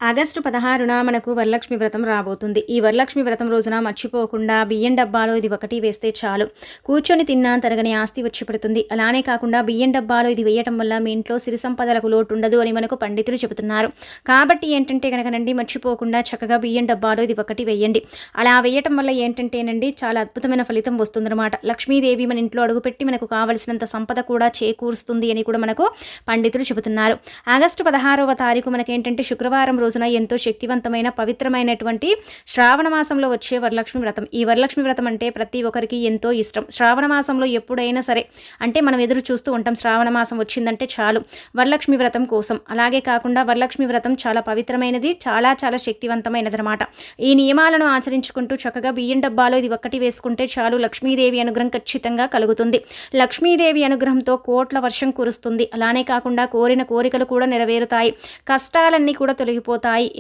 August 16న మనకు వరలక్ష్మి వ్రతం రాబోతుంది. ఈ వరలక్ష్మి వ్రతం రోజున మర్చిపోకుండా బియ్యం డబ్బాలో ఇది ఒకటి వేస్తే చాలు. కూర్చొని తిన్నా తరగని ఆస్తి వచ్చి పడుతుంది. అలానే కాకుండా బియ్యం డబ్బాలో ఇది వేయటం వల్ల మీ ఇంట్లో సిరి సంపదలకు లోటు ఉండదు అని మనకు పండితులు చెబుతున్నారు. కాబట్టి ఏంటంటే కనుకనండి మర్చిపోకుండా చక్కగా బియ్యం డబ్బాలో ఇది ఒకటి వేయండి. అలా వేయటం వల్ల ఏంటంటేనండి చాలా అద్భుతమైన ఫలితం వస్తుందన్నమాట. లక్ష్మీదేవి మన ఇంట్లో అడుగుపెట్టి మనకు కావలసినంత సంపద కూడా చేకూరుస్తుంది అని కూడా మనకు పండితులు చెబుతున్నారు. ఆగస్టు 16వ తారీఖు మనకేంటంటే శుక్రవారం రోజున ఎంతో శక్తివంతమైన పవిత్రమైనటువంటి శ్రావణ మాసంలో వచ్చే వరలక్ష్మి వ్రతం. ఈ వరలక్ష్మి వ్రతం అంటే ప్రతి ఒక్కరికి ఎంతో ఇష్టం. శ్రావణ మాసంలో ఎప్పుడైనా సరే అంటే మనం ఎదురు చూస్తూ ఉంటాం, శ్రావణ మాసం వచ్చిందంటే చాలు వరలక్ష్మి వ్రతం కోసం. అలాగే కాకుండా వరలక్ష్మి వ్రతం చాలా పవిత్రమైనది, చాలా చాలా శక్తివంతమైనది అనమాట. ఈ నియమాలను ఆచరించుకుంటూ చక్కగా బియ్యం డబ్బాలో ఇది ఒక్కటి వేసుకుంటే చాలు లక్ష్మీదేవి అనుగ్రహం ఖచ్చితంగా కలుగుతుంది. లక్ష్మీదేవి అనుగ్రహంతో కోట్ల వర్షం కురుస్తుంది. అలానే కాకుండా కోరిన కోరికలు కూడా నెరవేరుతాయి, కష్టాలన్నీ కూడా తొలగిపోతాయి.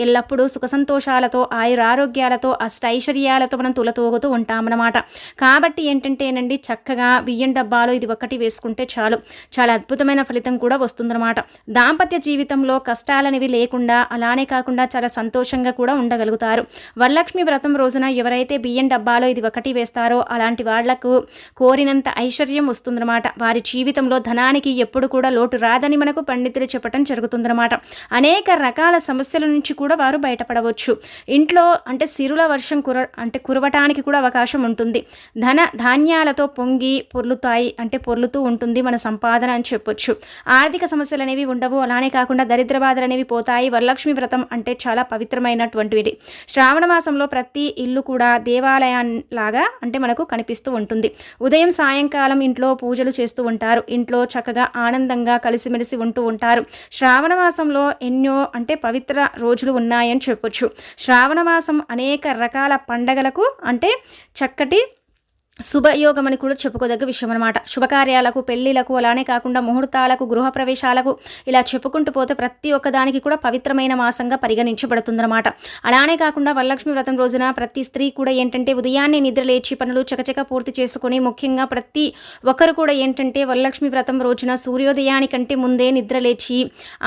ఎల్లప్పుడూ సుఖ సంతోషాలతో ఆయురారోగ్యాలతో అష్టైశ్వర్యాలతో మనం తులతూగుతూ ఉంటామన్నమాట. కాబట్టి ఏంటంటేనండి చక్కగా బియ్యం డబ్బాలో ఇది ఒక్కటి వేసుకుంటే చాలు చాలా అద్భుతమైన ఫలితం కూడా వస్తుందన్నమాట. దాంపత్య జీవితంలో కష్టాలనేవి లేకుండా అలానే కాకుండా చాలా సంతోషంగా కూడా ఉండగలుగుతారు. వరలక్ష్మి వ్రతం రోజున ఎవరైతే బియ్యం డబ్బాలో ఇది ఒకటి వేస్తారో అలాంటి వాళ్లకు కోరినంత ఐశ్వర్యం వస్తుందన్నమాట. వారి జీవితంలో ధనానికి ఎప్పుడు కూడా లోటు రాదని మనకు పండితులు చెప్పడం జరుగుతుందన్నమాట. అనేక రకాల సమస్యల నుంచి కూడా వారు బయటపడవచ్చు. ఇంట్లో అంటే సిరుల వర్షం కురవటానికి కూడా అవకాశం ఉంటుంది. ధన ధాన్యాలతో పొంగి పొర్లుతాయి, అంటే పొర్లుతూ ఉంటుంది మన సంపాదన అని చెప్పొచ్చు. ఆర్థిక సమస్యలు అనేవి ఉండవు. అలానే కాకుండా దరిద్ర బాధలు అనేవి పోతాయి. వరలక్ష్మి వ్రతం అంటే చాలా పవిత్రమైనటువంటిది. శ్రావణ మాసంలో ప్రతి ఇల్లు కూడా దేవాలయంలాగా అంటే మనకు కనిపిస్తూ ఉంటుంది. ఉదయం సాయంకాలం ఇంట్లో పూజలు చేస్తూ ఉంటారు. ఇంట్లో చక్కగా ఆనందంగా కలిసిమెలిసి ఉంటూ ఉంటారు. శ్రావణ మాసంలో ఎన్నో అంటే పవిత్ర రోజులు ఉన్నాయని చెప్పొచ్చు. శ్రావణ మాసం అనేక రకాల పండగలకు అంటే చక్కటి శుభయోగం అని కూడా చెప్పుకోదగ్గ విషయం అనమాట. శుభకార్యాలకు, పెళ్లిలకు, అలానే కాకుండా ముహూర్తాలకు, గృహప్రవేశాలకు ఇలా చెప్పుకుంటూ పోతే ప్రతి ఒక్కదానికి కూడా పవిత్రమైన మాసంగా పరిగణించబడుతుందన్నమాట. అలానే కాకుండా వరలక్ష్మి వ్రతం రోజున ప్రతి స్త్రీ కూడా ఏంటంటే ఉదయాన్నే నిద్ర లేచి పనులు చకచక పూర్తి చేసుకుని, ముఖ్యంగా ప్రతి ఒక్కరు కూడా ఏంటంటే వరలక్ష్మి వ్రతం రోజున సూర్యోదయానికంటే ముందే నిద్ర లేచి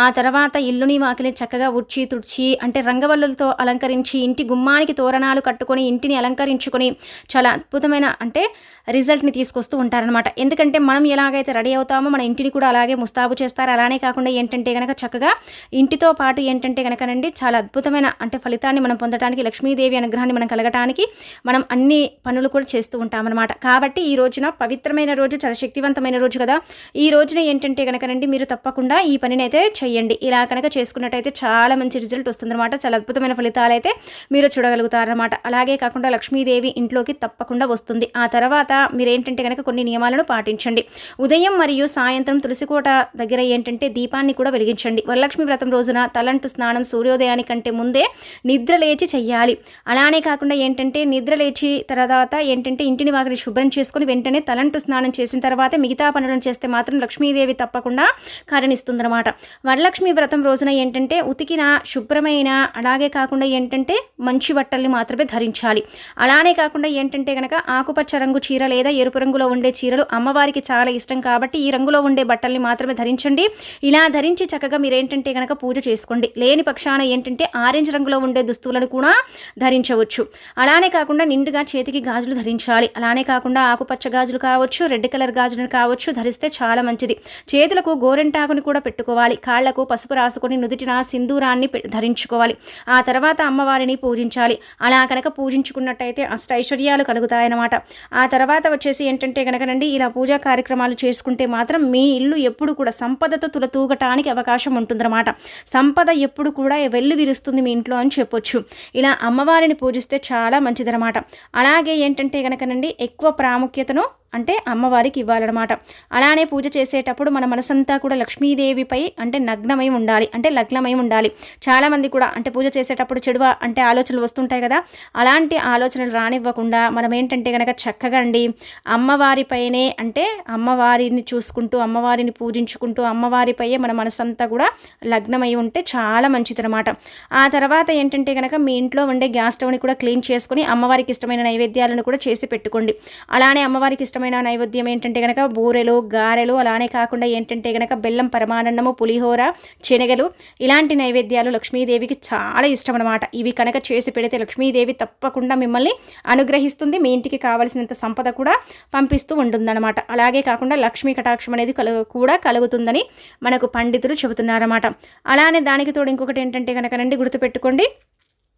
ఆ తర్వాత ఇల్లుని వాకిలి చక్కగా ఉడ్చి తుడ్చి అంటే రంగవల్లులతో అలంకరించి ఇంటి గుమ్మానికి తోరణాలు కట్టుకొని ఇంటిని అలంకరించుకొని చాలా అద్భుతమైన అంటే రిజల్ట్ని తీసుకొస్తూ ఉంటారనమాట. ఎందుకంటే మనం ఎలాగైతే రెడీ అవుతామో మన ఇంటిని కూడా అలాగే ముస్తాబు చేస్తారు. అలానే కాకుండా ఏంటంటే కనుక చక్కగా ఇంటితో పాటు ఏంటంటే కనుకనండి చాలా అద్భుతమైన అంటే ఫలితాన్ని మనం పొందడానికి, లక్ష్మీదేవి అనుగ్రహాన్ని మనం కలగటానికి మనం అన్ని పనులు కూడా చేస్తూ ఉంటామన్నమాట. కాబట్టి ఈ రోజున పవిత్రమైన రోజు, చాలా శక్తివంతమైన రోజు కదా. ఈ రోజున ఏంటంటే కనుకనండి మీరు తప్పకుండా ఈ పనిని అయితే చేయండి. ఇలా కనుక చేసుకున్నట్టయితే చాలా మంచి రిజల్ట్ వస్తుందన్నమాట. చాలా అద్భుతమైన ఫలితాలు అయితే మీరు చూడగలుగుతారన్నమాట. అలాగే కాకుండా లక్ష్మీదేవి ఇంట్లోకి తప్పకుండా వస్తుంది. ఆ తర్వాత మీరేంటంటే కనుక కొన్ని నియమాలను పాటించండి. ఉదయం మరియు సాయంత్రం తులసికోట దగ్గర ఏంటంటే దీపాన్ని కూడా వెలిగించండి. వరలక్ష్మి వ్రతం రోజున తలంటు స్నానం సూర్యోదయానికంటే ముందే నిద్ర లేచి చెయ్యాలి. అలానే కాకుండా ఏంటంటే నిద్ర లేచి తర్వాత ఏంటంటే ఇంటిని వాకిలి శుభ్రం చేసుకుని వెంటనే తలంటు స్నానం చేసిన తర్వాత మిగతా పనులను చేస్తే మాత్రం లక్ష్మీదేవి తప్పకుండా కరుణిస్తుందన్నమాట. వరలక్ష్మి వ్రతం రోజున ఏంటంటే ఉతికిన శుభ్రమైన అలాగే కాకుండా ఏంటంటే మంచి బట్టల్ని మాత్రమే ధరించాలి. అలానే కాకుండా ఏంటంటే కనుక ఆకుపచ్చ రంగు చీర లేదా ఎరుపు రంగులో ఉండే చీరలు అమ్మవారికి చాలా ఇష్టం కాబట్టి ఈ రంగులో ఉండే బట్టల్ని మాత్రమే ధరించండి. ఇలా ధరించి చక్కగా మీరేంటంటే కనుక పూజ చేసుకోండి. లేని పక్షాన ఏంటంటే ఆరెంజ్ రంగులో ఉండే దుస్తులను కూడా ధరించవచ్చు. అలానే కాకుండా నిండుగా చేతికి గాజులు ధరించాలి. అలానే కాకుండా ఆకుపచ్చ గాజులు కావచ్చు, రెడ్ కలర్ గాజులు కావచ్చు ధరిస్తే చాలా మంచిది. చేతులకు గోరెంటాకుని కూడా పెట్టుకోవాలి. కాళ్లకు పసుపు రాసుకొని నుదుటిన సింధూరాన్ని ధరించుకోవాలి. ఆ తర్వాత అమ్మవారిని పూజించాలి. అలా కనుక పూజించుకున్నట్టయితే అష్టైశ్వర్యాలు కలుగుతాయన్నమాట. ఆ తర్వాత వచ్చేసి ఏంటంటే కనుకనండి ఇలా పూజా కార్యక్రమాలు చేసుకుంటే మాత్రం మీ ఇల్లు ఎప్పుడు కూడా సంపదతో తులతూగటానికి అవకాశం ఉంటుందన్నమాట. సంపద ఎప్పుడు కూడా వెల్లు విరుస్తుంది మీ ఇంట్లో అని చెప్పొచ్చు. ఇలా అమ్మవారిని పూజిస్తే చాలా మంచిదన్నమాట. అలాగే ఏంటంటే కనుకనండి ఎక్కువ ప్రాముఖ్యతను అంటే అమ్మవారికి ఇవ్వాలన్నమాట. అలానే పూజ చేసేటప్పుడు మన మనసంతా కూడా లక్ష్మీదేవిపై అంటే నగ్నమై ఉండాలి, అంటే లగ్నమై ఉండాలి. చాలామంది కూడా అంటే పూజ చేసేటప్పుడు చెడు అంటే ఆలోచనలు వస్తుంటాయి కదా, అలాంటి ఆలోచనలు రానివ్వకుండా మనం ఏంటంటే కనుక చక్కగా అండి అమ్మవారిపైనే అంటే అమ్మవారిని చూసుకుంటూ అమ్మవారిని పూజించుకుంటూ అమ్మవారిపై మన మనసంతా కూడా లగ్నమై ఉంటే చాలా మంచిదన్నమాట. ఆ తర్వాత ఏంటంటే కనుక మీ ఇంట్లో ఉండే గ్యాస్ స్టవ్ని కూడా క్లీన్ చేసుకుని అమ్మవారికి ఇష్టమైన నైవేద్యాలను కూడా చేసి పెట్టుకోండి. అలానే అమ్మవారికి ఇష్టమైన నైవేద్యం ఏంటంటే కనుక బూరెలు, గారెలు, అలానే కాకుండా ఏంటంటే కనుక బెల్లం పరమాన్నము, పులిహోర, శనగలు, ఇలాంటి నైవేద్యాలు లక్ష్మీదేవికి చాలా ఇష్టం అనమాట. ఇవి కనుక చేసి పెడితే లక్ష్మీదేవి తప్పకుండా మిమ్మల్ని అనుగ్రహిస్తుంది, మీ ఇంటికి కావలసినంత సంపద కూడా పంపిస్తూ ఉంటుందన్నమాట. అలాగే కాకుండా లక్ష్మీ కటాక్షం అనేది కూడా కలుగుతుందని మనకు పండితులు చెబుతున్నారన్నమాట. అలానే దానికి తోడు ఇంకొకటి ఏంటంటే కనుక రండి గుర్తుపెట్టుకోండి,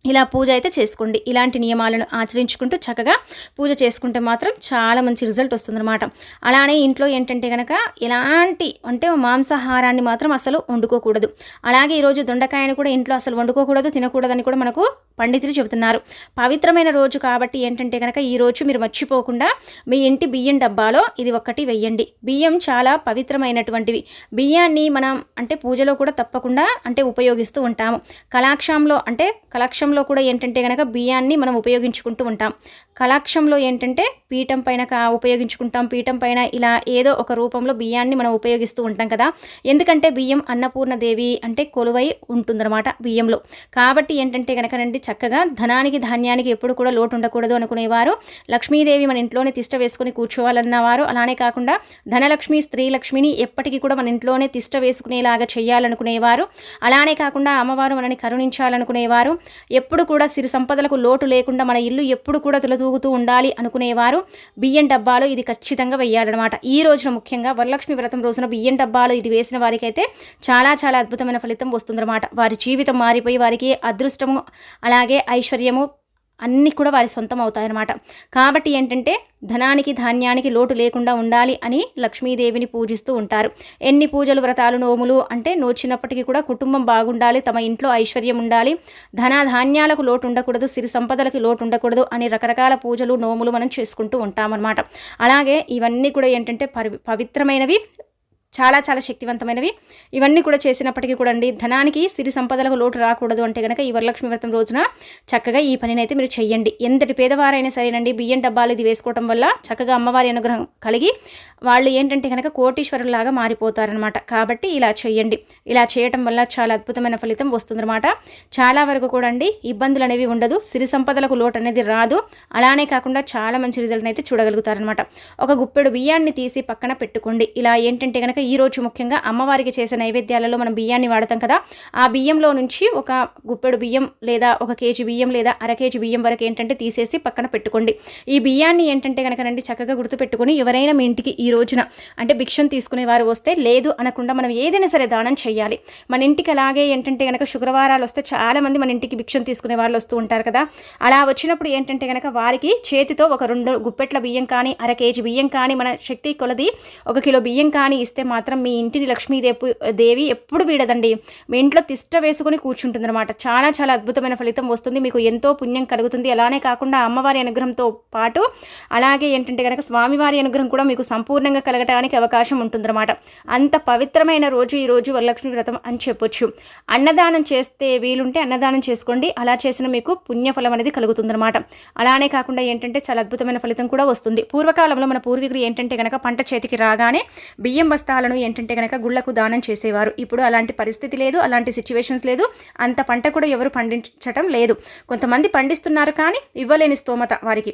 ఇలా పూజ అయితే చేసుకోండి. ఇలాంటి నియమాలను ఆచరించుకుంటూ చక్కగా పూజ చేసుకుంటే మాత్రం చాలా మంచి రిజల్ట్ వస్తుందన్నమాట. అలానే ఇంట్లో ఏంటంటే కనుక ఎలాంటి అంటే మాంసాహారాన్ని మాత్రం అసలు వండుకోకూడదు. అలాగే ఈరోజు దొండకాయను కూడా ఇంట్లో అసలు వండుకోకూడదు, తినకూడదని కూడా మనకు పండితులు చెబుతున్నారు. పవిత్రమైన రోజు కాబట్టి ఏంటంటే కనుక ఈరోజు మీరు మర్చిపోకుండా మీ ఇంటి బియ్యం డబ్బాలో ఇది ఒక్కటి వెయ్యండి. బియ్యం చాలా పవిత్రమైనటువంటివి. బియ్యాన్ని మనం అంటే పూజలో కూడా తప్పకుండా అంటే ఉపయోగిస్తూ ఉంటాము. కలాక్షంలో కూడా ఏంటంటే కనుక బియ్యాన్ని మనం ఉపయోగించుకుంటూ ఉంటాం. కలాక్షంలో ఏంటంటే పీఠం పైన ఉపయోగించుకుంటాం. పీఠం పైన ఇలా ఏదో ఒక రూపంలో బియ్యాన్ని మనం ఉపయోగిస్తూ ఉంటాం కదా. ఎందుకంటే బియ్యం అన్నపూర్ణదేవి అంటే కొలువై ఉంటుందన్నమాట బియ్యంలో. కాబట్టి ఏంటంటే కనుక రండి చక్కగా ధనానికి ధాన్యానికి ఎప్పుడు కూడా లోటు ఉండకూడదు అనుకునేవారు, లక్ష్మీదేవి మన ఇంట్లోనే తిష్ట వేసుకుని కూర్చోవాలన్నవారు, అలానే కాకుండా ధనలక్ష్మి స్త్రీలక్ష్మిని ఎప్పటికీ కూడా మన ఇంట్లోనే తిష్ట వేసుకునేలాగా చేయాలనుకునేవారు, అలానే కాకుండా అమ్మవారు మనని కరుణించాలనుకునేవారు, ఎప్పుడు కూడా సిరి సంపదలకు లోటు లేకుండా మన ఇల్లు ఎప్పుడు కూడా తులతూగుతూ ఉండాలి అనుకునేవారు బియ్యం డబ్బాలో ఇది ఖచ్చితంగా వేయాలన్నమాట. ఈ రోజున ముఖ్యంగా వరలక్ష్మి వ్రతం రోజున బియ్యం డబ్బాలో ఇది వేసిన వారికైతే చాలా చాలా అద్భుతమైన ఫలితం వస్తుందన్నమాట. వారి జీవితం మారిపోయి వారికి అదృష్టము అలాగే ఐశ్వర్యము అన్నీ కూడా వారి సొంతం అవుతాయన్నమాట. కాబట్టి ఏంటంటే ధనానికి ధాన్యానికి లోటు లేకుండా ఉండాలి అని లక్ష్మీదేవిని పూజిస్తూ ఉంటారు. ఎన్ని పూజలు వ్రతాలు నోములు అంటే నోచినప్పటికీ కూడా కుటుంబం బాగుండాలి, తమ ఇంట్లో ఐశ్వర్యం ఉండాలి, ధాన్యాలకు లోటు ఉండకూడదు, సిరి సంపదలకి లోటు ఉండకూడదు అని రకరకాల పూజలు నోములు మనం చేసుకుంటూ ఉంటామన్నమాట. అలాగే ఇవన్నీ కూడా ఏంటంటే పవిత్రమైనవి, చాలా చాలా శక్తివంతమైనవి. ఇవన్నీ కూడా చేసినప్పటికీ కూడా అండి ధనానికి సిరి సంపదలకు లోటు రాకూడదు అంటే కనుక ఈ వరలక్ష్మి వ్రతం రోజున చక్కగా ఈ పనినైతే మీరు చెయ్యండి. ఎంతటి పేదవారైనా సరేనండి బియ్యం డబ్బాలు ఇది వేసుకోవడం వల్ల చక్కగా అమ్మవారి అనుగ్రహం కలిగి వాళ్ళు ఏంటంటే కనుక కోటీశ్వరులాగా మారిపోతారనమాట. కాబట్టి ఇలా చెయ్యండి. ఇలా చేయటం వల్ల చాలా అద్భుతమైన ఫలితం వస్తుందన్నమాట. చాలా వరకు కూడా అండి ఇబ్బందులు అనేవి ఉండదు, సిరి సంపదలకు లోటు అనేది రాదు. అలానే కాకుండా చాలా మంచి రిజల్ట్ అయితే చూడగలుగుతారనమాట. ఒక గుప్పెడు బియ్యాన్ని తీసి పక్కన పెట్టుకోండి. ఇలా ఏంటంటే కనుక ఈరోజు ముఖ్యంగా అమ్మవారికి చేసే నైవేద్యాలలో మనం బియ్యాన్ని వాడతాం కదా, ఆ బియ్యంలో నుంచి ఒక గుప్పెడు బియ్యం లేదా 1 కేజీ బియ్యం లేదా అర కేజీ బియ్యం వరకు ఏంటంటే తీసేసి పక్కన పెట్టుకోండి. ఈ బియ్యాన్ని ఏంటంటే కనుక రండి చక్కగా గుర్తుపెట్టుకొని ఎవరైనా మీ ఇంటికి ఈ రోజున అంటే భిక్షం తీసుకునే వారు వస్తే లేదు అనకుండా మనం ఏదైనా సరే దానం చేయాలి. మన ఇంటికి అలాగే ఏంటంటే కనుక శుక్రవారాలు వస్తే చాలామంది మన ఇంటికి భిక్షం తీసుకునే వాళ్ళు వస్తూ ఉంటారు కదా. అలా వచ్చినప్పుడు ఏంటంటే కనుక వారికి చేతితో ఒక 2 గుప్పెట్ల బియ్యం కానీ అర కేజీ బియ్యం కానీ మన శక్తి కొలది 1 కిలో బియ్యం కానీ ఇస్తే మాత్రం మీ ఇంటిని లక్ష్మీదేవి ఎప్పుడు వీడదండి. మీ ఇంట్లో తిష్ట వేసుకుని కూర్చుంటుందన్నమాట. చాలా చాలా అద్భుతమైన ఫలితం వస్తుంది, మీకు ఎంతో పుణ్యం కలుగుతుంది. అలానే కాకుండా అమ్మవారి అనుగ్రహంతో పాటు అలాగే ఏంటంటే కనుక స్వామివారి అనుగ్రహం కూడా మీకు సంపూర్ణంగా కలగడానికి అవకాశం ఉంటుందన్నమాట. అంత పవిత్రమైన రోజు ఈ రోజు వరలక్ష్మి వ్రతం అని చెప్పొచ్చు. అన్నదానం చేస్తే వీలుంటే అన్నదానం చేసుకోండి, అలా చేసిన మీకు పుణ్యఫలం అనేది కలుగుతుందన్నమాట. అలానే కాకుండా ఏంటంటే చాలా అద్భుతమైన ఫలితం కూడా వస్తుంది. పూర్వకాలంలో మన పూర్వీకులు ఏంటంటే కనుక పంట చేతికి రాగానే బియ్యం బస్తాలను ఏంటంటే కనుక గుళ్ళకు దానం చేసేవారు. ఇప్పుడు అలాంటి పరిస్థితి లేదు, అలాంటి సిచ్యువేషన్స్ లేదు, అంత పంట కూడా ఎవరు పండించటం లేదు. కొంతమంది పండిస్తున్నారు కానీ ఇవ్వలేని స్తోమత వారికి.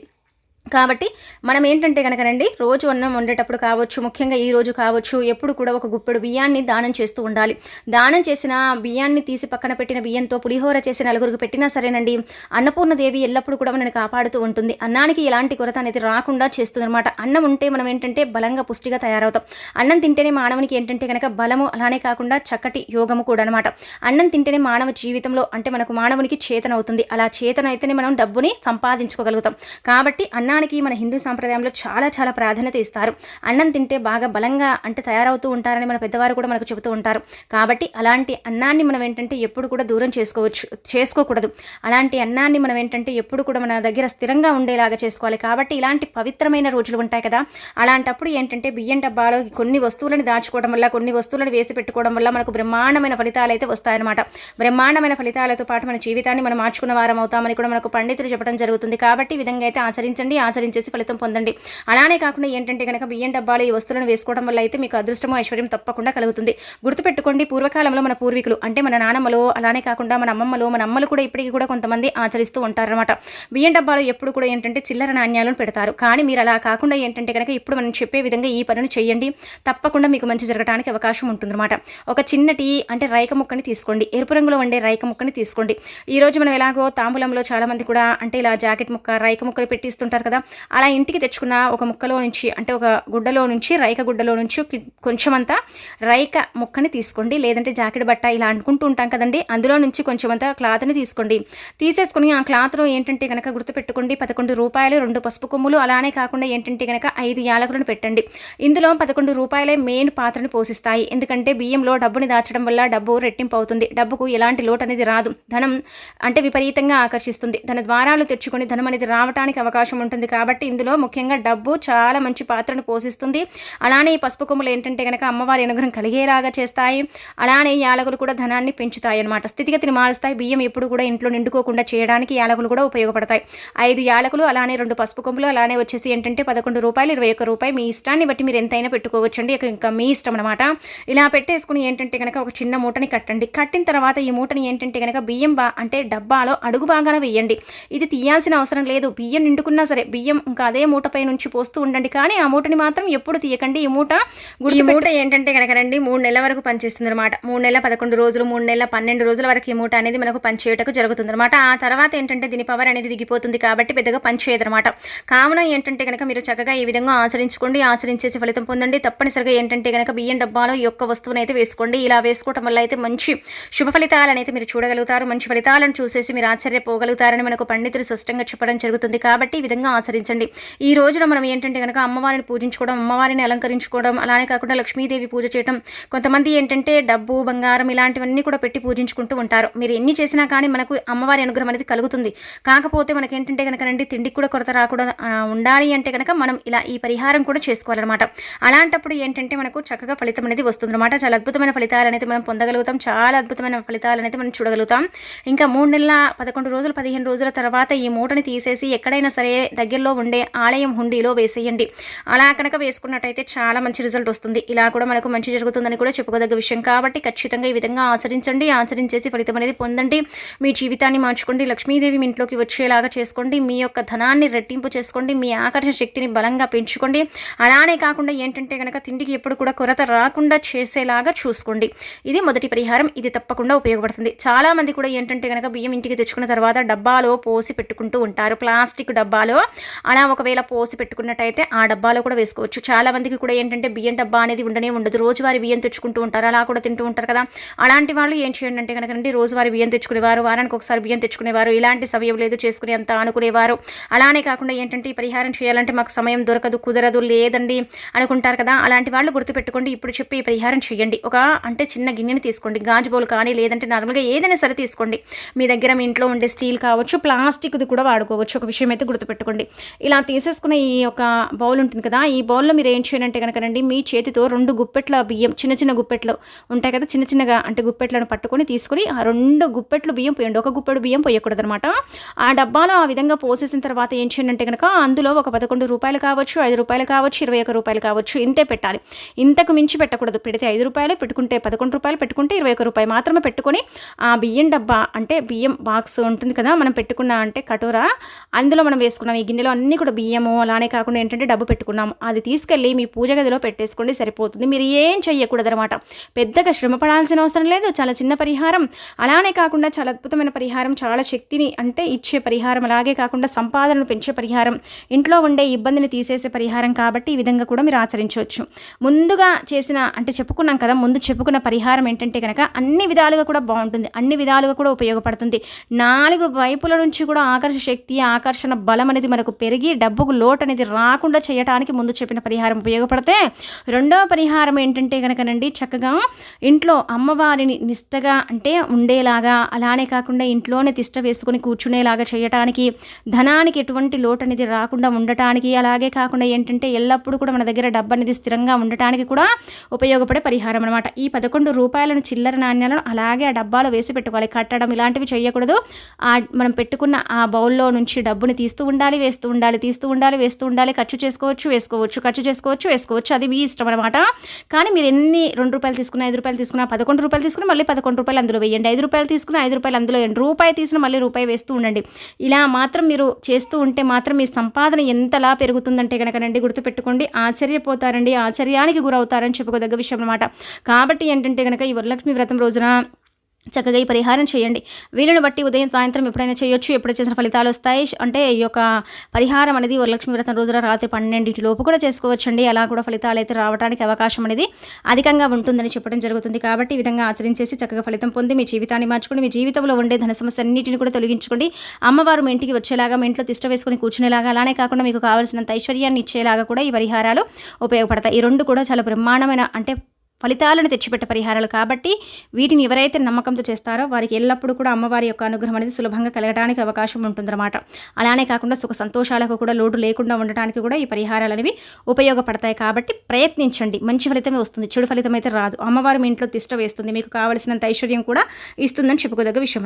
కాబట్టి మనం ఏంటంటే కనుకనండి రోజు అన్నం వండేటప్పుడు కావచ్చు, ముఖ్యంగా ఈ రోజు కావచ్చు, ఎప్పుడు కూడా ఒక గుప్పెడు బియ్యాన్ని దానం చేస్తూ ఉండాలి. దానం చేసిన బియ్యాన్ని తీసి పక్కన పెట్టిన బియ్యంతో పులిహోర చేసి నలుగురికి పెట్టినా సరేనండి అన్నపూర్ణదేవి ఎల్లప్పుడూ కూడా మనని కాపాడుతూ ఉంటుంది. అన్నానికి ఎలాంటి కొరత అనేది రాకుండా చేస్తుంది అనమాట. అన్నం ఉంటే మనం ఏంటంటే బలంగా పుష్టిగా తయారవుతాం. అన్నం తింటేనే మానవునికి ఏంటంటే కనుక బలము, అలానే కాకుండా చక్కటి యోగము కూడా అనమాట. అన్నం తింటేనే మానవ జీవితంలో అంటే మనకు మానవునికి చేతన అవుతుంది. అలా చేతన అయితేనే మనం డబ్బుని సంపాదించుకోగలుగుతాం. కాబట్టి అన్నానికి మన హిందూ సాంప్రదాయంలో చాలా చాలా ప్రాధాన్యత ఇస్తారు. అన్నం తింటే బాగా బలంగా అంటే తయారవుతూ ఉంటారని మన పెద్దవారు కూడా మనకు చెబుతూ ఉంటారు. కాబట్టి అలాంటి అన్నాన్ని మనం ఏంటంటే ఎప్పుడు కూడా దూరం చేసుకోకూడదు. అలాంటి అన్నాన్ని మనం ఏంటంటే ఎప్పుడు కూడా మన దగ్గర స్థిరంగా ఉండేలాగా చేసుకోవాలి. కాబట్టి ఇలాంటి పవిత్రమైన రోజులు ఉంటాయి కదా, అలాంటప్పుడు ఏంటంటే బియ్యం డబ్బాలో కొన్ని వస్తువులను దాచుకోవడం వల్ల, కొన్ని వస్తువులను వేసి పెట్టుకోవడం వల్ల మనకు బ్రహ్మాండమైన ఫలితాలు అయితే వస్తాయన్నమాట. బ్రహ్మాండమైన ఫలితాలతో పాటు మన జీవితాన్ని మనం మార్చుకున్న వారం అవుతామని కూడా మనకు పండితులు చెప్పడం జరుగుతుంది. కాబట్టి ఈ విధంగా అయితే ఆచరించండి. ఆచరించేసి ఫలితం పొందండి. అలానే కాకుండా ఏంటంటే కనుక బియ్యం డబ్బాలో ఈ వస్తువులను వేసుకోవడం వల్ల అయితే మీకు అదృష్టము ఐశ్వర్యం తప్పకుండా కలుగుతుంది. గుర్తుపెట్టుకోండి, పూర్వకాలంలో మన పూర్వీకులు అంటే మన నానమ్మలో, అలానే కాకుండా మన అమ్మలు కూడా ఇప్పటికీ కూడా కొంతమంది ఆచరిస్తూ ఉంటారనమాట. బియ్యం డబ్బాలో ఎప్పుడు కూడా ఏంటంటే చిల్లర నాణ్యాలను పెడతారు. కానీ మీరు అలా కాకుండా ఏంటంటే కనుక ఇప్పుడు మనం చెప్పే విధంగా ఈ పనిని చేయండి, తప్పకుండా మీకు మంచి జరగడానికి అవకాశం ఉంటుందన్నమాట. ఒక చిన్నటి అంటే రైక ముక్కని తీసుకోండి, ఎరుపు రంగులో ఉండే రైక ముక్కని తీసుకోండి. ఈ రోజు మనం ఎలాగో తాంబూలంలో చాలా మంది కూడా అంటే ఇలా జాకెట్ ముక్క, రైక ముక్కలు పెట్టిస్తుంటారు కదా, అలా ఇంటికి తెచ్చుకున్న ఒక ముక్కలో నుంచి అంటే ఒక గుడ్డలో నుంచి, రైక గుడ్డలో నుంచి కొంచెం అంతా రైక ముక్కని తీసుకోండి. లేదంటే జాకెట్ బట్ట ఇలా అనుకుంటూ ఉంటాం కదండి, అందులో నుంచి కొంచెం అంతా క్లాత్ని తీసుకోండి. తీసేసుకుని ఆ క్లాత్లో ఏంటంటే కనుక గుర్తుపెట్టుకోండి, 11 రూపాయలు, 2 పసుపు కొమ్ములు, అలానే కాకుండా ఏంటంటే కనుక 5 యాలకులను పెట్టండి. ఇందులో 11 రూపాయలే మెయిన్ పాత్రని పోషిస్తాయి. ఎందుకంటే బియ్యంలో డబ్బుని దాచడం వల్ల డబ్బు రెట్టింపు అవుతుంది. డబ్బుకు ఎలాంటి లోటు అనేది రాదు. ధనం అంటే విపరీతంగా ఆకర్షిస్తుంది. ధన ద్వారాలు తెచ్చుకొని ధనం అనేది రావడానికి అవకాశం ఉంటుంది. కాబట్టి ఇందులో ముఖ్యంగా డబ్బు చాలా మంచి పాత్రను పోషిస్తుంది. అలానే ఈ పసుపు కొమ్ములు ఏంటంటే కనుక అమ్మవారి అనుగ్రహం కలిగేలాగా చేస్తాయి. అలానే యాలకులు కూడా ధనాన్ని పెంచుతాయి అన్నమాట, స్థితిగతిని మారుస్తాయి. బియ్యం ఎప్పుడు కూడా ఇంట్లో నిండుకోకుండా చేయడానికి యాలకులు కూడా ఉపయోగపడతాయి. 5 యాలకులు, అలానే 2 పసుపు కొమ్ములు, అలానే వచ్చేసి ఏంటంటే 11 రూపాయలు, 21 రూపాయి, మీ ఇష్టాన్ని బట్టి మీరు ఎంతైనా పెట్టుకోవచ్చండి. ఇంకా మీ ఇష్టం అనమాట. ఇలా పెట్టేసుకుని ఏంటంటే కనుక ఒక చిన్న మూటని కట్టండి. కట్టిన తర్వాత ఈ మూటని ఏంటంటే కనుక బియ్యం అంటే డబ్బాలో అడుగు బాగానే వేయండి. ఇది తీయాల్సిన అవసరం లేదు. బియ్యం నిండుకున్నా సరే బియ్యం ఇంకా అదే మూటపై నుంచి పోస్తూ ఉండండి. కానీ ఆ మూటని మాత్రం ఎప్పుడు తీయకండి. ఈ మూట ఏంటంటే కనుక రండి 3 నెలల వరకు పనిచేస్తుంది అనమాట. 3 నెలల 11 రోజులు, 3 నెలల 12 రోజుల వరకు ఈ మూట అనేది మనకు పనిచేయటకు జరుగుతుంది అనమాట. ఆ తర్వాత ఏంటంటే దీని పవర్ అనేది దిగిపోతుంది కాబట్టి పెద్దగా పనిచేయదనమాట. కావున ఏంటంటే కనుక మీరు చక్కగా ఈ విధంగా ఆచరించుకోండి, ఆచరించేసి ఫలితం పొందండి. తప్పనిసరిగా ఏంటంటే కనుక బియ్యం డబ్బాలో ఈ యొక్క వస్తువుని అయితే వేసుకోండి. ఇలా వేసుకోవటం వల్ల అయితే మంచి శుభ ఫలితాలను అయితే మీరు చూడగలుగుతారు. మంచి ఫలితాలను చూసేసి మీరు ఆశ్చర్యపోగలుగుతారని మనకు పండితులు స్పష్టంగా చెప్పడం జరుగుతుంది. కాబట్టి ఈ విధంగా ఆచరించండి. ఈ రోజున మనం ఏంటంటే కనుక అమ్మవారిని పూజించుకోవడం, అమ్మవారిని అలంకరించుకోవడం, అలానే కాకుండా లక్ష్మీదేవి పూజ చేయడం, కొంతమంది ఏంటంటే డబ్బు, బంగారం ఇలాంటివన్నీ కూడా పెట్టి పూజించుకుంటూ ఉంటారు. మీరు ఎన్ని చేసినా కానీ మనకు అమ్మవారి అనుగ్రహం అనేది కలుగుతుంది. కాకపోతే మనకి ఏంటంటే కనుక రండి తిండికి కూడా కొరత రాకుండా ఉండాలి అంటే కనుక మనం ఇలా ఈ పరిహారం కూడా చేసుకోవాలన్నమాట. అలాంటప్పుడు ఏంటంటే మనకు చక్కగా ఫలితం అనేది వస్తుంది అనమాట. చాలా అద్భుతమైన ఫలితాలు అనేది మనం పొందగలుగుతాం. చాలా అద్భుతమైన ఫలితాలు అనేది మనం చూడగలుగుతాం. ఇంకా 3 నెలల 11 రోజులు 15 రోజుల తర్వాత ఈ మూటని తీసేసి ఎక్కడైనా సరే దగ్గరలో ఉండే ఆలయం హుండీలో వేసేయండి. అలా కనుక వేసుకున్నట్టయితే చాలా మంచి రిజల్ట్ వస్తుంది. ఇలా కూడా మనకు మంచి జరుగుతుందని కూడా చెప్పుకోదగ్గ విషయం. కాబట్టి ఖచ్చితంగా ఈ విధంగా ఆచరించండి. ఆచరించేసి ఫలితం అనేది పొందండి. మీ జీవితాన్ని మార్చుకోండి. లక్ష్మీదేవి మీ ఇంట్లోకి వచ్చేలాగా చేసుకోండి. మీ యొక్క ధనాన్ని రెట్టింపు చేసుకోండి. మీ ఆకర్షణ శక్తిని బలంగా పెంచుకోండి. అలానే కాకుండా ఏంటంటే కనుక తిండికి ఎప్పుడు కూడా కొరత రాకుండా చేసేలాగా చూసుకోండి. ఇది మొదటి పరిహారం. ఇది తప్పకుండా ఉపయోగపడుతుంది. చాలా మంది కూడా ఏంటంటే కనుక బియ్యం ఇంటికి తెచ్చుకున్న తర్వాత డబ్బాలో పోసి పెట్టుకుంటూ ఉంటారు. ప్లాస్టిక్ డబ్బాలో అలా ఒకవేళ పోసి పెట్టుకున్నట్టయితే ఆ డబ్బాలో కూడా వేసుకోవచ్చు. చాలా మందికి కూడా ఏంటంటే బియ్యం డబ్బా అనేది ఉండనే ఉండదు. రోజువారీ బియ్యం తెచ్చుకుంటూ ఉంటారు, అలా కూడా తింటూ ఉంటారు కదా. అలాంటి వాళ్ళు ఏం చేయండి అంటే కనుక రోజువారీ బియ్యం తెచ్చుకునేవారు, వారానికి ఒకసారి బియ్యం తెచ్చుకునేవారు, ఇలాంటి సమయం లేదు చేసుకునే అంత అనుకునేవారు. అలానే కాకుండా ఏంటంటే ఈ పరిహారం చేయాలంటే మాకు సమయం దొరకదు, కుదరదు, లేదండి అనుకుంటారు కదా. అలాంటి వాళ్ళు గుర్తుపెట్టుకోండి, ఇప్పుడు చెప్పి ఈ పరిహారం చేయండి. ఒక అంటే చిన్న గిన్నెని తీసుకోండి, గాజు బౌల్ కానీ లేదంటే నార్మల్గా ఏదైనా సరే తీసుకోండి. మీ దగ్గర మీ ఇంట్లో ఉండే స్టీల్ కావచ్చు, ప్లాస్టిక్ది కూడా వాడుకోవచ్చు. ఒక విషయం అయితే గుర్తుపెట్టుకోండి. ఇలా తీసేసుకున్న ఈ ఒక బౌల్ ఉంటుంది కదా, ఈ బౌల్లో మీరు ఏం చేయండి అంటే కనుక రండి మీ చేతితో 2 గుప్పెట్ల బియ్యం, చిన్న చిన్న గుప్పెట్లు ఉంటాయి కదా, చిన్న చిన్నగా అంటే గుప్పెట్లను పట్టుకొని తీసుకొని ఆ 2 గుప్పెట్లు బియ్యం పోయండి. ఒక గుప్పెడు బియ్యం పోయకూడదు అనమాట. ఆ డబ్బాలో ఆ విధంగా పోసేసిన తర్వాత ఏం చేయండి అంటే కనుక అందులో ఒక 11 రూపాయలు కావచ్చు, 5 రూపాయలు కావచ్చు, 21 రూపాయలు కావచ్చు, ఇంతే పెట్టాలి. ఇంతకు మించి పెట్టకూడదు. పెడితే 5 రూపాయలు, పెట్టుకుంటే 11 రూపాయలు, పెట్టుకుంటే 21 రూపాయలు మాత్రమే పెట్టుకొని ఆ బియ్యం డబ్బా అంటే బియ్యం బాక్స్ ఉంటుంది కదా మనం పెట్టుకున్న అంటే కటోరా, అందులో మనం వేసుకున్నాం. ఈ గిన్నెలో అన్నీ కూడా బియ్యము, అలానే కాకుండా ఏంటంటే డబ్బు పెట్టుకున్నాం. అది తీసుకెళ్ళి మీ పూజ గదిలో పెట్టేసుకోండి, సరిపోతుంది. మీరు ఏం చెయ్యకూడదు అనమాట. పెద్దగా శ్రమ పడాల్సిన అవసరం లేదు. చాలా చిన్న పరిహారం. అలానే కాకుండా చాలా అద్భుతమైన పరిహారం, చాలా శక్తిని అంటే ఇచ్చే పరిహారం, అలాగే కాకుండా సంపాదనను పెంచే పరిహారం, ఇంట్లో ఉండే ఇబ్బందిని తీసేసే పరిహారం. కాబట్టి ఈ విధంగా కూడా మీరు ఆచరించవచ్చు. ముందుగా చేసిన అంటే చెప్పుకున్నాం కదా, ముందు చెప్పుకున్న పరిహారం ఏంటంటే కనుక అన్ని విధాలుగా కూడా బాగుంటుంది, అన్ని విధాలుగా కూడా ఉపయోగపడుతుంది. 4 వైపుల నుంచి కూడా ఆకర్షణ శక్తి, ఆకర్షణ బలం అనేది మనకు పెరిగి డబ్బుకు లోటు అనేది రాకుండా చేయడానికి ముందు చెప్పిన పరిహారం ఉపయోగపడితే, రెండవ పరిహారం ఏంటంటే కనుకనండి చక్కగా ఇంట్లో అమ్మవారిని నిష్టగా అంటే ఉండేలాగా, అలానే కాకుండా ఇంట్లోనే తిష్ట వేసుకొని కూర్చునేలాగా చేయటానికి, ధనానికి ఎటువంటి లోటు అనేది రాకుండా ఉండటానికి, అలాగే కాకుండా ఏంటంటే ఎల్లప్పుడూ కూడా మన దగ్గర డబ్బు అనేది స్థిరంగా ఉండటానికి కూడా ఉపయోగపడే పరిహారం అనమాట. ఈ 11 రూపాయలను చిల్లర నాణ్యాలను అలాగే ఆ డబ్బాలో వేసి పెట్టుకోవాలి. కట్టడం ఇలాంటివి చేయకూడదు. మనం పెట్టుకున్న ఆ బౌల్లో నుంచి డబ్బుని తీస్తూ ఉండాలి, వేస్తూ ఉండాలి, తీస్తూ ఉండాలి, వేస్తూ ఉండాలి. ఖర్చు చేసుకోవచ్చు, అది మీ ఇష్టం అనమాట. కానీ మీరు ఎన్ని ₹2 తీసుకున్నా, ₹5 తీసుకున్నా, ₹11 తీసుకున్నా మళ్ళీ ₹11 అందులో వేయండి. ₹5 తీసుకున్నా ₹5 అందులో వేయండి. రూపాయి తీసిన మళ్ళీ రూపాయి వేస్తూ ఉండండి. ఇలా మాత్రం మీరు చేస్తూ ఉంటే మాత్రం మీ సంపాదన ఎంతలా పెరుగుతుందంటే కనుకనండి గుర్తుపెట్టుకోండి, ఆశ్చర్యపోతారండి, ఆశ్చర్యానికి గురవుతారని చెప్పుకోదగ్గ విషయం అనమాట. కాబట్టి ఏంటంటే కనుక ఈ వరలక్ష్మి వ్రతం రోజున చక్కగా ఈ పరిహారం చేయండి. వీళ్ళని బట్టి ఉదయం సాయంత్రం ఎప్పుడైనా చేయొచ్చు, ఎప్పుడు చేసిన ఫలితాలు వస్తాయి. అంటే ఈ యొక్క పరిహారం అనేది వరలక్ష్మి వ్రతం రోజున రాత్రి 12 లోపు కూడా చేసుకోవచ్చండి. అలా కూడా ఫలితాలు అయితే రావడానికి అవకాశం అనేది అధికంగా ఉంటుందని చెప్పడం జరుగుతుంది. కాబట్టి ఈ విధంగా ఆచరించేసి చక్కగా ఫలితం పొంది మీ జీవితాన్ని మార్చుకోండి. మీ జీవితంలో ఉండే ధన సమస్య అన్నింటిని కూడా తొలగించుకోండి. అమ్మవారు మీ ఇంటికి వచ్చేలాగా, మీ ఇంట్లో తిష్ట వేసుకొని కూర్చునేలాగా, అలానే కాకుండా మీకు కావాల్సినంత ఐశ్వర్యాన్ని ఇచ్చేలాగా కూడా ఈ పరిహారాలు ఉపయోగపడతాయి. ఈ రెండు కూడా చాలా బ్రహ్మాండమైన అంటే ఫలితాలను తెచ్చిపెట్టే పరిహారాలు కాబట్టి వీటిని ఎవరైతే నమ్మకంతో చేస్తారో వారికి ఎల్లప్పుడూ కూడా అమ్మవారి యొక్క అనుగ్రహం అనేది సులభంగా కలగడానికి అవకాశం ఉంటుందన్నమాట. అలానే కాకుండా సుఖ సంతోషాలకు కూడా లోటు లేకుండా ఉండటానికి కూడా ఈ పరిహారాలు అనేవి ఉపయోగపడతాయి. కాబట్టి ప్రయత్నించండి, మంచి ఫలితమే వస్తుంది, చెడు ఫలితం అయితే రాదు. అమ్మవారు మీ ఇంట్లో తిష్ట వేస్తుంది, మీకు కావలసినంత ఐశ్వర్యం కూడా ఇస్తుందని చెప్పుకోదగ్గ విషయం.